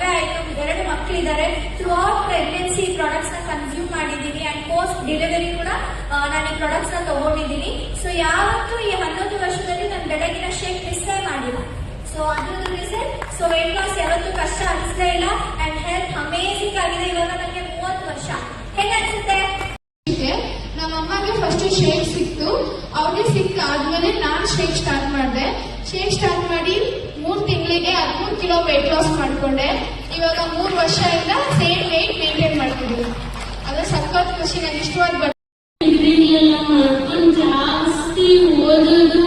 ಮದುವೆ ಆಯ್ತು, 2 ಮಕ್ಕಳಿದ್ದಾರೆ. ಥ್ರೂ ಔಟ್ ಪ್ರೆಗ್ನೆನ್ಸಿ ಪ್ರಾಡಕ್ಟ್ಸ್ ನ ಕನ್ಸ್ಯೂಮ್ ಮಾಡಿದ್ದೀನಿ ಅಂಡ್ ಪೋಸ್ಟ್ ಡೆಲಿವರಿ ಕೂಡ ನಾನು ಈ ಪ್ರಾಡಕ್ಟ್ಸ್ ನ ತಗೊಂಡಿದ್ದೀನಿ. ಸೊ ಯಾವತ್ತೂ ಈ 11 ವರ್ಷದಲ್ಲಿ ನಾನು ಬೆಳಗಿನ ಶೇಕ್ ಮಿಸ್ಸೇ ಮಾಡಿಲ್ಲ. ಸೊ ಅದು ರಿಸಲ್ಟ್. ಸೊ ವೆಯ್ಟ್ ಲಾಸ್ ಯಾವತ್ತೂ ಕಷ್ಟ ಅನಿಸ್ಲೇ ಇಲ್ಲ ಅಂಡ್ ಹೆಲ್ತ್ ಅಮೇಜಿಂಗ್ ಆಗಿದೆ. ಇವಾಗ ನನಗೆ 30 ವರ್ಷ. ಹೇಗೆ ಅನ್ಸುತ್ತೆ? ನಮ್ಮ ಅಮ್ಮಗೆ ಫಸ್ಟ್ ಶೇಕ್ ಸಿಕ್ತು, ಅವ್ರಿಗೆ ಸಿಕ್ಕಾದ್ಮೇಲೆ ನಾನು ಶೇಕ್ ಸ್ಟಾರ್ಟ್ ಮಾಡಿದೆ. ಶೇಕ್ ಸ್ಟಾರ್ಟ್ ಮಾಡಿ 3 ತಿಂಗಳಿಗೆ 13 ಕಿಲೋ ವೆಯ್ಟ್ ಲಾಸ್ ಮಾಡ್ಕೊಂಡೆ. ಇವಾಗ 3 ವರ್ಷದಿಂದ ಸೇಮ್ ವೆಯ್ಟ್ ಮೇಂಟೈನ್ ಮಾಡ್ತಿದ್ದೀನಿ. ಅದು ಸಖತ್ ಖುಷಿ. ನನಗೆ ಇಷ್ಟವಾದ ಡಿಗ್ರಿ ಎಲ್ಲ ಮಾಡ್ಕೊಂಡು ಜಾಸ್ತಿ ಓದೋದು.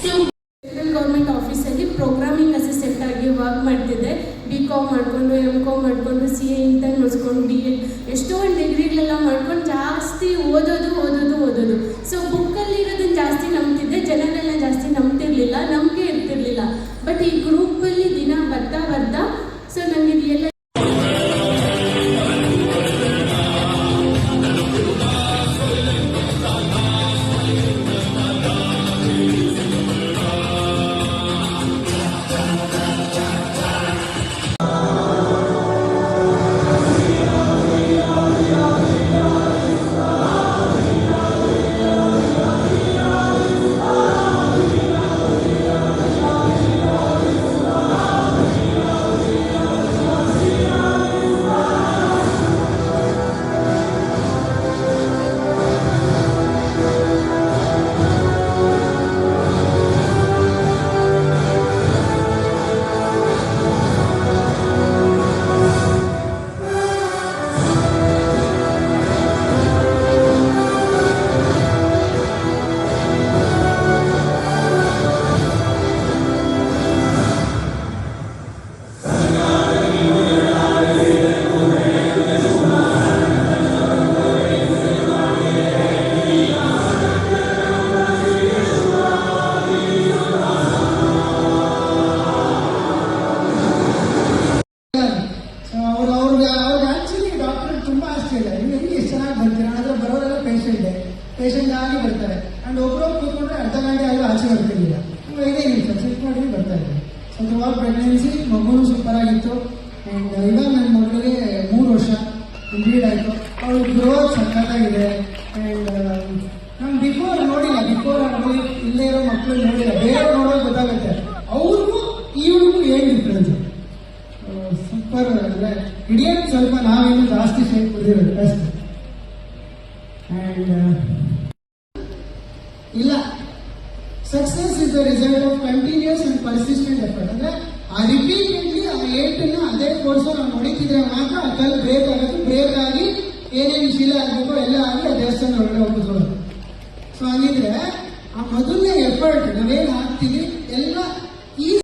ಸೆಂಟ್ರಲ್ ಗೌರ್ಮೆಂಟ್ ಆಫೀಸಲ್ಲಿ ಪ್ರೋಗ್ರಾಮಿಂಗ್ ಅಸಿಸ್ಟೆಂಟ್ ಆಗಿ ವರ್ಕ್ ಮಾಡ್ತಿದ್ದೆ. BCom ಮಾಡಿಕೊಂಡು MCom ಮಾಡಿಕೊಂಡು CA ಇಂಟರ್ನ್ ಮುಗಿಸ್ಕೊಂಡು DEd ಎಷ್ಟೊಂದು ಡಿಗ್ರಿಗಳೆಲ್ಲ ಮಾಡ್ಕೊಂಡು ಜಾಸ್ತಿ ಓದೋದು. ಸೊ ಬುಕ್ಕಲ್ಲಿ ಇರೋದನ್ನ ಜಾಸ್ತಿ ನಂಬ್ತಿದ್ದೆ, ಜನರೆಲ್ಲ ಜಾಸ್ತಿ ನಂಬ್ತಿರ್ಲಿಲ್ಲ, ನಂಬಿಕೆ ಇರ್ತಿರ್ಲಿಲ್ಲ. ಬಟ್ ಈ ಗ್ರೂಪಲ್ಲಿ ದಿನ ಬರ್ತಾ ಸೊ ನನಗೆ ಇದೆಲ್ಲ ಪೇಷಂಟ್ ಆಗಿ ಬರ್ತಾರೆ ಅಂಡ್ ಒಬ್ಬರು ಕೂತ್ಕೊಂಡ್ರೆ ಅರ್ಧ ಗಂಟೆ ಆಗಿ ಆಚೆ ಬರ್ತಿರ್ಲಿಲ್ಲ. 5 ನಿಮಿಷ ಚೆಕ್ ಮಾಡಿ ಬರ್ತಾ ಇದ್ದಾರೆ. ಸೊ ಥ್ರೂಔಟ್ ಪ್ರೆಗ್ನೆನ್ಸಿ ಮಗುನು ಸೂಪರ್ ಆಗಿತ್ತು. ಅಂಡ್ ಇವಾಗ ನನ್ನ ಮಗಳಿಗೆ 3 ವರ್ಷ ಕಂಪ್ಲೀಟ್ ಆಯಿತು. ಅವಳು ಗ್ರೋತ್ ಸಖತ್ತಾಗಿದೆ. ಅಂಡ್ ನಾನು ಬಿಫೋರ್ ನೋಡಿಲ್ಲ, ಇಲ್ಲೇ ಇರೋ ಮಕ್ಕಳು ನೋಡಿಲ್ಲ, ಬೇರೆ ನೋಡೋದು ಗೊತ್ತಾಗುತ್ತೆ ಅವ್ರಿಗೂ ಇವಳಿಗೂ ಏನು ಡಿಫ್ರೆನ್ಸ್. ಸೂಪರ್. ಅಂದರೆ ಹಿಡಿಯೋದು ಸ್ವಲ್ಪ ನಾವೇನು ಜಾಸ್ತಿ ಶೇಕ್ ಕುಡಿದಿರೋದು ಅಷ್ಟೇ. ಇಲ್ಲ, success is the result of continuous and persistent effort. ಅಂದ್ರೆ ಆ ರಿಪೀಟೆಡ್ಲಿ ಆ ಏಟನ್ನ ಅದೇ ಕೋರ್ಸ್ ನಾವು ನೋಡಿದ್ರೆ ಮಾತ್ರ ಆ ಕಲ್ ಬ್ರೇಕ್ ಆಗುತ್ತೆ. ಬ್ರೇಕ್ ಆಗಿ ಏನೇನು ಶೀಲ ಆಗಬೇಕು ಎಲ್ಲ ಆಗಿ ಆ ದೇವಸ್ಥಾನ ಒಳಗಡೆ ಹೋಗಿಸೋದು. ಸೊ ಹಾಗಿದ್ರೆ ಆ ಮೊದಲನೇ ಎಫರ್ಟ್ ನಾವೇನು ಹಾಕ್ತೀವಿ ಎಲ್ಲ ಈ